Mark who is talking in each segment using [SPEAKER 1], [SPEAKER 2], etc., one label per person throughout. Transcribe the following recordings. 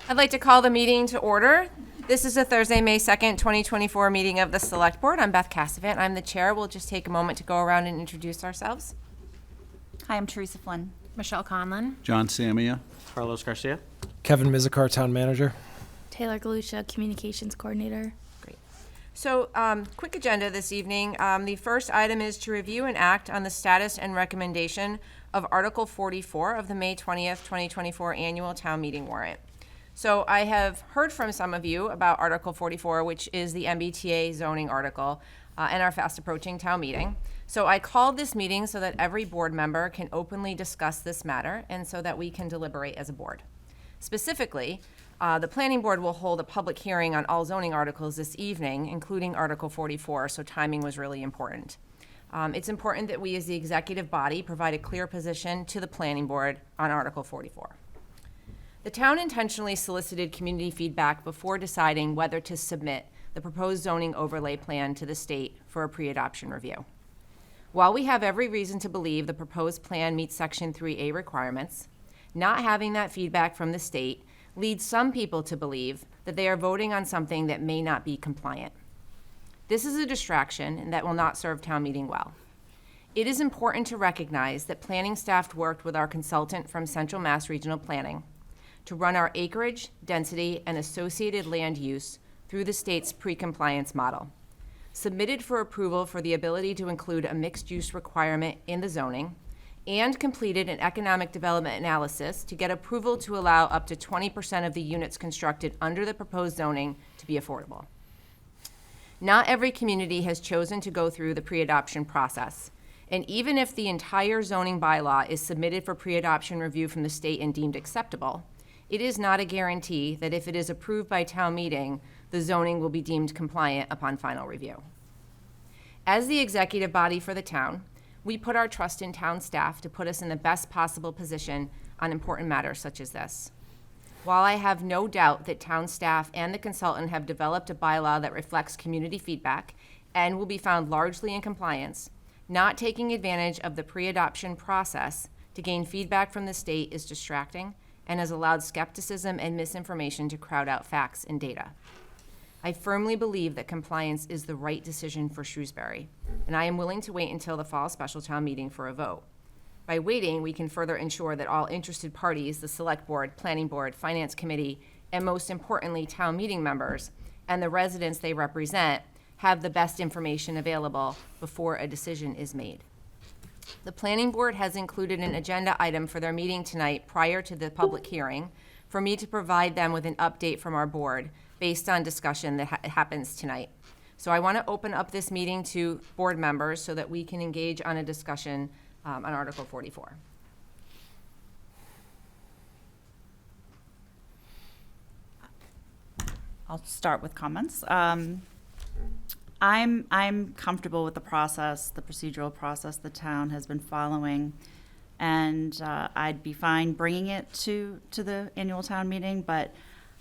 [SPEAKER 1] I'd like to call the meeting to order. This is a Thursday, May 2nd, 2024 meeting of the Select Board. I'm Beth Cassavant. I'm the chair. We'll just take a moment to go around and introduce ourselves.
[SPEAKER 2] Hi, I'm Teresa Flynn.
[SPEAKER 3] Michelle Conlon.
[SPEAKER 4] John Samia.
[SPEAKER 5] Carlos Garcia.
[SPEAKER 6] Kevin Mizikar, Town Manager.
[SPEAKER 7] Taylor Galusha, Communications Coordinator.
[SPEAKER 1] Great. So, quick agenda this evening. The first item is to review and act on the status and recommendation of Article 44 of the May 20th, 2024 annual town meeting warrant. So I have heard from some of you about Article 44, which is the MBTA zoning article, and our fast approaching town meeting. So I called this meeting so that every board member can openly discuss this matter and so that we can deliberate as a board. Specifically, the planning board will hold a public hearing on all zoning articles this evening, including Article 44, so timing was really important. It's important that we as the executive body provide a clear position to the planning board on Article 44. The town intentionally solicited community feedback before deciding whether to submit the proposed zoning overlay plan to the state for a pre-adoption review. While we have every reason to believe the proposed plan meets Section 3A requirements, not having that feedback from the state leads some people to believe that they are voting on something that may not be compliant. This is a distraction and that will not serve town meeting well. It is important to recognize that planning staff worked with our consultant from Central Mass Regional Planning to run our acreage, density, and associated land use through the state's pre-compliance model. Submitted for approval for the ability to include a mixed-use requirement in the zoning, and completed an economic development analysis to get approval to allow up to 20% of the units constructed under the proposed zoning to be affordable. Not every community has chosen to go through the pre-adoption process. And even if the entire zoning bylaw is submitted for pre-adoption review from the state and deemed acceptable, it is not a guarantee that if it is approved by town meeting, the zoning will be deemed compliant upon final review. As the executive body for the town, we put our trust in town staff to put us in the best possible position on important matters such as this. While I have no doubt that town staff and the consultant have developed a bylaw that reflects community feedback and will be found largely in compliance, not taking advantage of the pre-adoption process to gain feedback from the state is distracting and has allowed skepticism and misinformation to crowd out facts and data. I firmly believe that compliance is the right decision for Shrewsbury, and I am willing to wait until the fall special town meeting for a vote. By waiting, we can further ensure that all interested parties, the select board, planning board, finance committee, and most importantly, town meeting members, and the residents they represent, have the best information available before a decision is made. The planning board has included an agenda item for their meeting tonight prior to the public hearing for me to provide them with an update from our board based on discussion that happens tonight. So I want to open up this meeting to board members so that we can engage on a discussion on Article 44.
[SPEAKER 2] I'll start with comments. I'm comfortable with the process, the procedural process the town has been following, and I'd be fine bringing it to the annual town meeting, but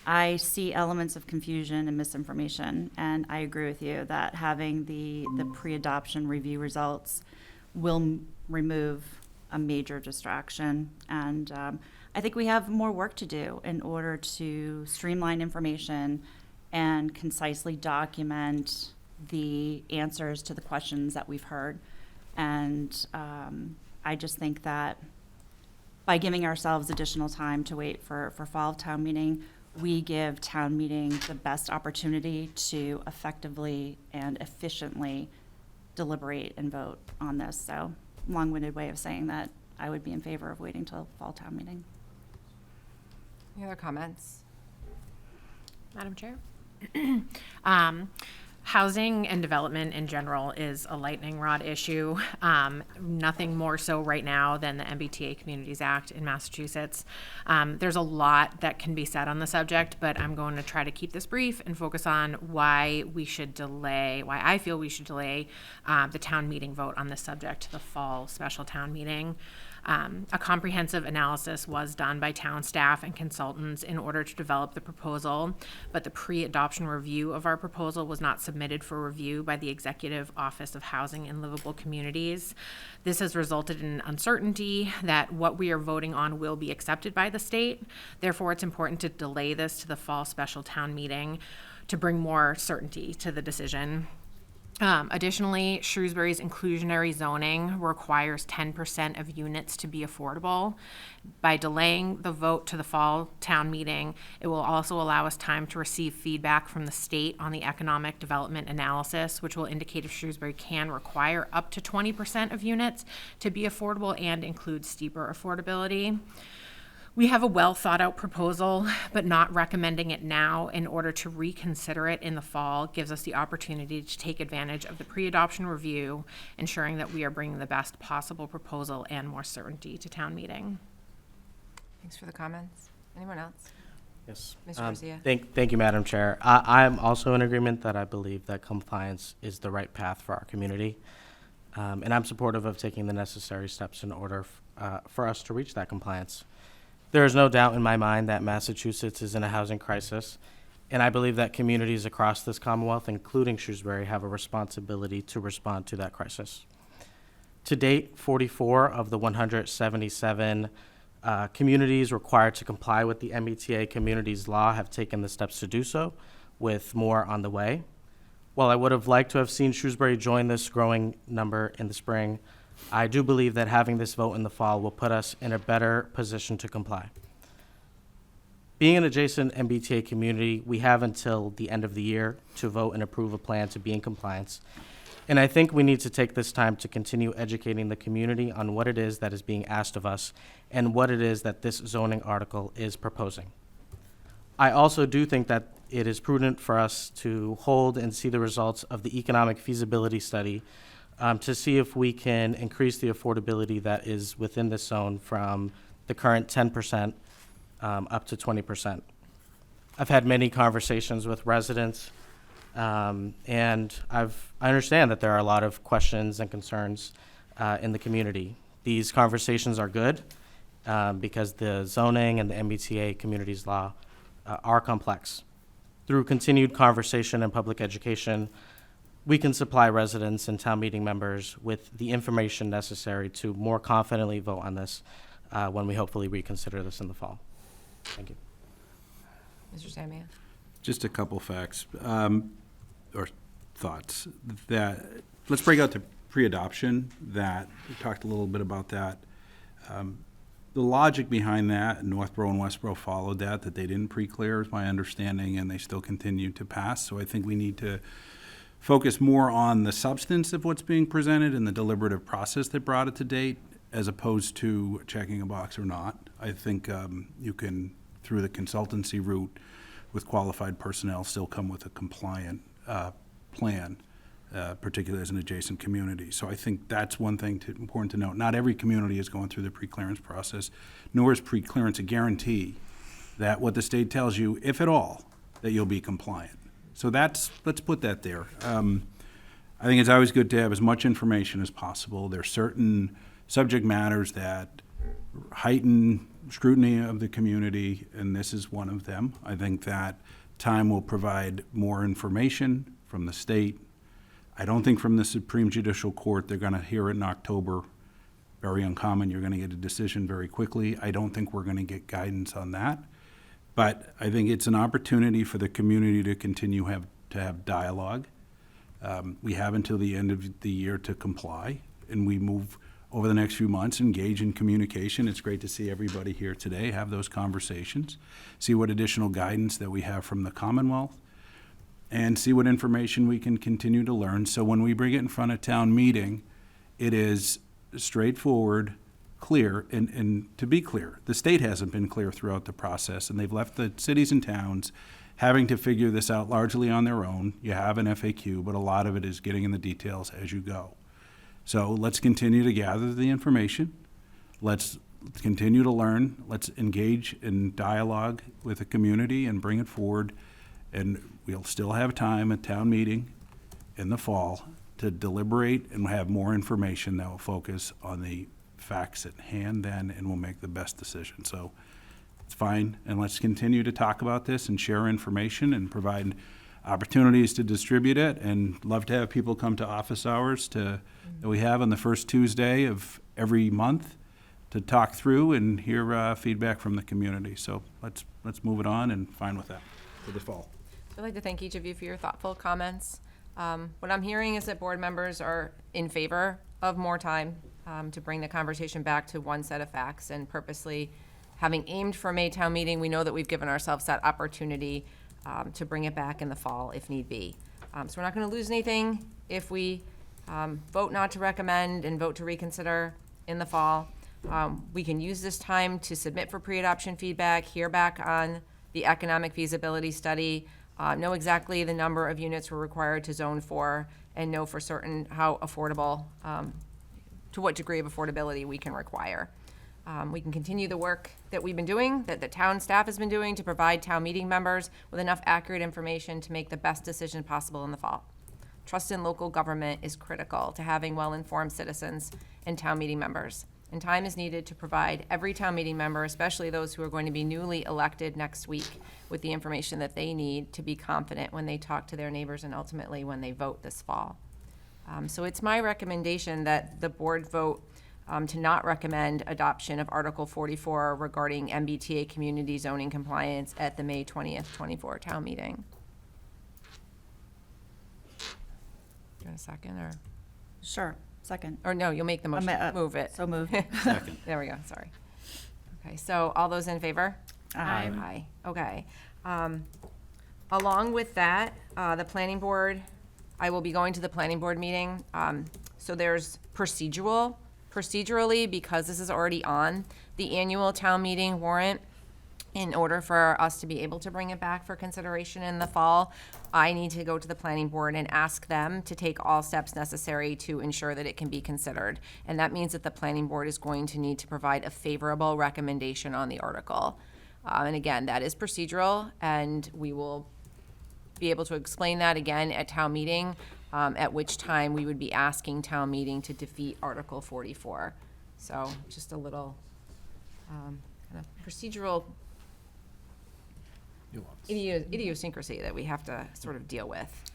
[SPEAKER 2] I see elements of confusion and misinformation, and I agree with you that having the pre-adoption review results will remove a major distraction, and I think we have more work to do in order to streamline information and concisely document the answers to the questions that we've heard. And I just think that by giving ourselves additional time to wait for fall town meeting, we give town meeting the best opportunity to effectively and efficiently deliberate and vote on this. So, long-winded way of saying that I would be in favor of waiting till fall town meeting.
[SPEAKER 1] Any other comments?
[SPEAKER 3] Madam Chair. Housing and development in general is a lightning rod issue. Nothing more so right now than the MBTA Communities Act in Massachusetts. There's a lot that can be said on the subject, but I'm going to try to keep this brief and focus on why I feel we should delay the town meeting vote on this subject to the fall special town meeting. A comprehensive analysis was done by town staff and consultants in order to develop the proposal, but the pre-adoption review of our proposal was not submitted for review by the Executive Office of Housing and Livable Communities. This has resulted in uncertainty that what we are voting on will be accepted by the state. Therefore, it's important to delay this to the fall special town meeting to bring more certainty to the decision. Additionally, Shrewsbury's inclusionary zoning requires 10% of units to be affordable. By delaying the vote to the fall town meeting, it will also allow us time to receive feedback from the state on the economic development analysis, which will indicate if Shrewsbury can require up to 20% of units to be affordable and include steeper affordability. We have a well-thought-out proposal, but not recommending it now in order to reconsider it in the fall gives us the opportunity to take advantage of the pre-adoption review, ensuring that we are bringing the best possible proposal and more certainty to town meeting.
[SPEAKER 1] Thanks for the comments. Anyone else?
[SPEAKER 4] Yes.
[SPEAKER 1] Mr. Garcia.
[SPEAKER 4] Thank you, Madam Chair. I am also in agreement that I believe that compliance is the right path for our community. And I'm supportive of taking the necessary steps in order for us to reach that compliance. There is no doubt in my mind that Massachusetts is in a housing crisis, and I believe that communities across this Commonwealth, including Shrewsbury, have a responsibility to respond to that crisis. To date, 44 of the 177 communities required to comply with the MBTA Communities Law have taken the steps to do so, with more on the way. While I would have liked to have seen Shrewsbury join this growing number in the spring, I do believe that having this vote in the fall will put us in a better position to comply. Being an adjacent MBTA community, we have until the end of the year to vote and approve a plan to be in compliance. And I think we need to take this time to continue educating the community on what it is that is being asked of us and what it is that this zoning article is proposing. I also do think that it is prudent for us to hold and see the results of the economic feasibility study to see if we can increase the affordability that is within this zone from the current 10% up to 20%. I've had many conversations with residents, and I understand that there are a lot of questions and concerns in the community. These conversations are good because the zoning and the MBTA Communities Law are complex. Through continued conversation and public education, we can supply residents and town meeting members with the information necessary to more confidently vote on this when we hopefully reconsider this in the fall. Thank you.
[SPEAKER 1] Mr. Samia.
[SPEAKER 5] Just a couple facts or thoughts. That let's break out the pre-adoption. That we talked a little bit about that. The logic behind that, Northborough and Westborough followed that they didn't pre-clear, is my understanding, and they still continue to pass. So I think we need to focus more on the substance of what's being presented and the deliberative process that brought it to date, as opposed to checking a box or not. I think you can, through the consultancy route with qualified personnel, still come with a compliant plan, particularly as an adjacent community. So I think that's one thing important to note. Not every community is going through the pre-clearance process, nor is pre-clearance a guarantee that what the state tells you, if at all, that you'll be compliant. So let's put that there. I think it's always good to have as much information as possible. There are certain subject matters that heighten scrutiny of the community, and this is one of them. I think that time will provide more information from the state. I don't think from the Supreme Judicial Court they're going to hear it in October. Very uncommon. You're going to get a decision very quickly. I don't think we're going to get guidance on that. But I think it's an opportunity for the community to continue to have dialogue. We have until the end of the year to comply, and we move over the next few months, engage in communication. It's great to see everybody here today, have those conversations, see what additional guidance that we have from the Commonwealth, and see what information we can continue to learn. So when we bring it in front of town meeting, it is straightforward, clear, and to be clear, the state hasn't been clear throughout the process, and they've left the cities and towns having to figure this out largely on their own. You have an FAQ, but a lot of it is getting in the details as you go. So let's continue to gather the information. Let's continue to learn. Let's engage in dialogue with the community and bring it forward. And we'll still have time at town meeting in the fall to deliberate and have more information that will focus on the facts at hand then, and we'll make the best decision. So it's fine, and let's continue to talk about this and share information and provide opportunities to distribute it, and love to have people come to office hours that we have on the first Tuesday of every month to talk through and hear feedback from the community. So let's move it on, and fine with that for the fall.
[SPEAKER 1] I'd like to thank each of you for your thoughtful comments. What I'm hearing is that board members are in favor of more time to bring the conversation back to one set of facts, and purposely having aimed for May town meeting, we know that we've given ourselves that opportunity to bring it back in the fall if need be. So we're not going to lose anything if we vote not to recommend and vote to reconsider in the fall. We can use this time to submit for pre-adoption feedback, hear back on the economic feasibility study, know exactly the number of units we're required to zone for, and know for certain how affordable, to what degree of affordability we can require. We can continue the work that we've been doing, that the town staff has been doing, to provide town meeting members with enough accurate information to make the best decision possible in the fall. Trust in local government is critical to having well-informed citizens and town meeting members. And time is needed to provide every town meeting member, especially those who are going to be newly elected next week, with the information that they need to be confident when they talk to their neighbors and ultimately when they vote this fall. So it's my recommendation that the board vote to not recommend adoption of Article 44 regarding MBTA community zoning compliance at the May 20th, 24 town meeting. You want a second,
[SPEAKER 2] Sure, second.
[SPEAKER 1] or no, you'll make the motion, move it.
[SPEAKER 2] So moved.
[SPEAKER 5] Second.
[SPEAKER 1] There we go, sorry. Okay, so all those in favor?
[SPEAKER 2] Aye.
[SPEAKER 1] Aye, okay. Along with that, the planning board, I will be going to the planning board meeting. So there's procedurally, because this is already on the annual town meeting warrant, in order for us to be able to bring it back for consideration in the fall, I need to go to the planning board and ask them to take all steps necessary to ensure that it can be considered. And that means that the planning board is going to need to provide a favorable recommendation on the article. And again, that is procedural, and we will be able to explain that again at town meeting, at which time we would be asking town meeting to defeat Article 44. So just a little kind of procedural idiosyncrasy that we have to sort of deal with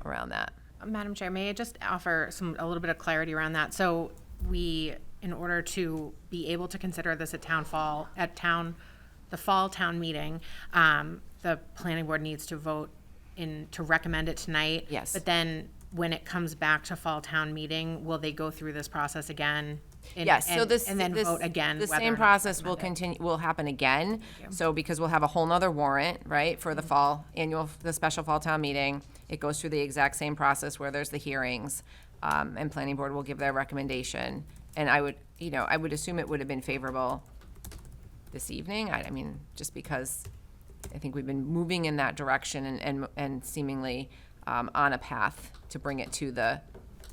[SPEAKER 1] around that.
[SPEAKER 3] Madam Chair, may I just offer a little bit of clarity around that? So we, in order to be able to consider this at the fall town meeting, the planning board needs to vote to recommend it tonight.
[SPEAKER 1] Yes.
[SPEAKER 3] But then when it comes back to fall town meeting, will they go through this process again?
[SPEAKER 1] Yes, so this.
[SPEAKER 3] And then
[SPEAKER 1] this-
[SPEAKER 3] vote again?
[SPEAKER 1] The
[SPEAKER 3] whether
[SPEAKER 1] same
[SPEAKER 3] or not to
[SPEAKER 1] process will
[SPEAKER 3] recommend it?
[SPEAKER 1] continue, will happen again.
[SPEAKER 3] you.
[SPEAKER 1] So because we'll have a whole nother warrant, right, for the fall, the special fall town meeting. It goes through the exact same process where there's the hearings, and planning board will give their recommendation. And I would assume it would have been favorable this evening. I mean, just because I think we've been moving in that direction and seemingly on a path to bring it to the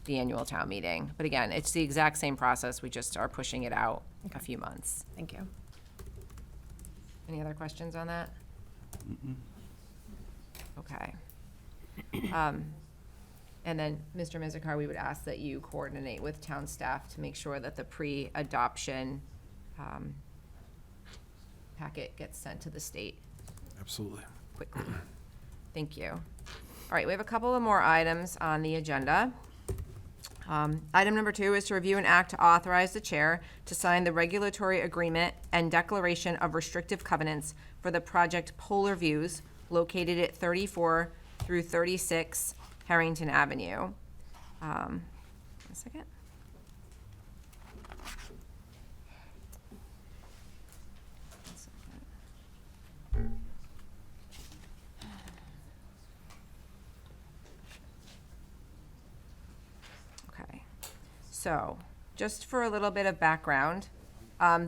[SPEAKER 1] annual town meeting. But again, it's the exact same process, we just are pushing it out a few months.
[SPEAKER 3] Thank you.
[SPEAKER 1] Any other questions on that? Okay. And then, Mr. Mizikar, we would ask that you coordinate with town staff to make sure that the pre-adoption packet gets sent to the state
[SPEAKER 6] Absolutely.
[SPEAKER 1] quickly. Thank you. All right, we have a couple of more items on the agenda. Item number 2 is to review an act to authorize the chair to sign the regulatory agreement and declaration of restrictive covenants for the project Polar Views located at 34 through 36 Harrington Avenue. One second. Okay, so just for a little bit of background,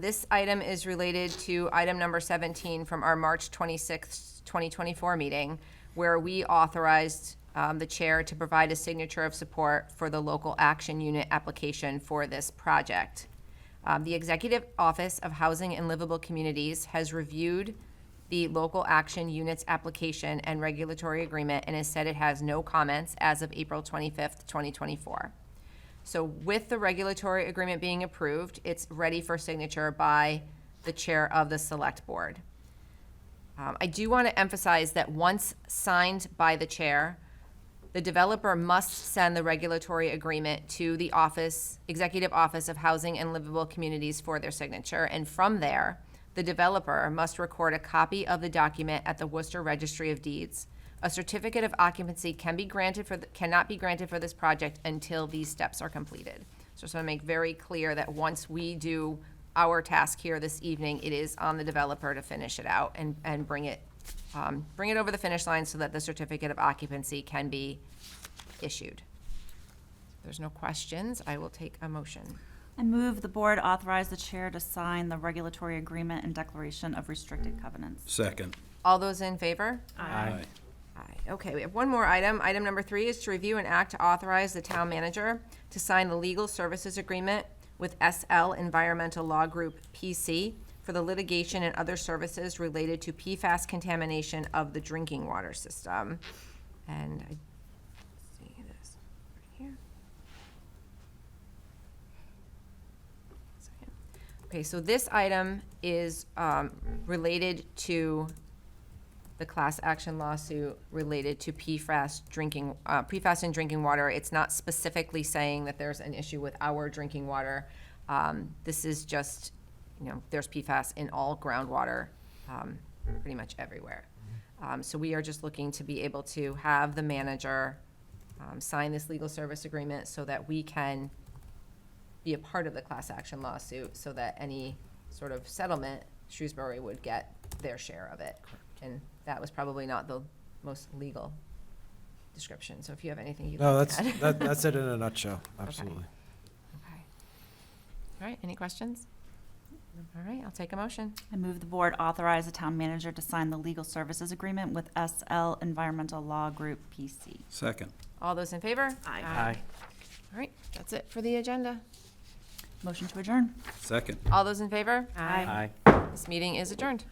[SPEAKER 1] this item is related to item number 17 from our March 26th, 2024 meeting, where we authorized the chair to provide a signature of support for the local action unit application for this project. The Executive Office of Housing and Livable Communities has reviewed the local action units application and regulatory agreement and has said it has no comments as of April 25th, 2024. So with the regulatory agreement being approved, it's ready for signature by the chair of the select board. I do want to emphasize that once signed by the chair, the developer must send the regulatory agreement to the Executive Office of Housing and Livable Communities for their signature. And from there, the developer must record a copy of the document at the Worcester Registry of Deeds. A certificate of occupancy cannot be granted for this project until these steps are completed. So just want to make very clear that once we do our task here this evening, it is on the developer to finish it out and bring it over the finish line so that the certificate of occupancy can be issued. If there's no questions, I will take a motion.
[SPEAKER 2] I move the board authorize the chair to sign the regulatory agreement and declaration of restricted covenants.
[SPEAKER 5] Second.
[SPEAKER 1] All those in favor?
[SPEAKER 5] Aye.
[SPEAKER 1] Aye. Okay, we have one more item. Item number 3 is to review and act to authorize the town manager to sign the legal services agreement with SL Environmental Law Group, PC, for the litigation and other services related to PFAS contamination of the drinking water system. And I see this right here. Second. Okay, so this item is related to the class action lawsuit related to PFAS in drinking water. It's not specifically saying that there's an issue with our drinking water. This is just, there's PFAS in all groundwater, pretty much everywhere. So we are just looking to be able to have the manager sign this legal service agreement so that we can be a part of the class action lawsuit, so that any sort of settlement, Shrewsbury would get their share of it. And that was probably not the most legal description. So if you have anything you'd
[SPEAKER 6] No,
[SPEAKER 1] like to add.
[SPEAKER 6] that's it in a nutshell. Absolutely.
[SPEAKER 1] Okay. All right, any questions? All right, I'll take a motion.
[SPEAKER 2] I move the board authorize the town manager to sign the legal services agreement with SL Environmental Law Group, PC.
[SPEAKER 5] Second.
[SPEAKER 1] All those in favor?
[SPEAKER 4] Aye.
[SPEAKER 1] All right, that's it for the agenda.
[SPEAKER 2] Motion to adjourn.
[SPEAKER 5] Second.
[SPEAKER 1] All those in favor?
[SPEAKER 4] Aye.
[SPEAKER 1] This meeting is adjourned.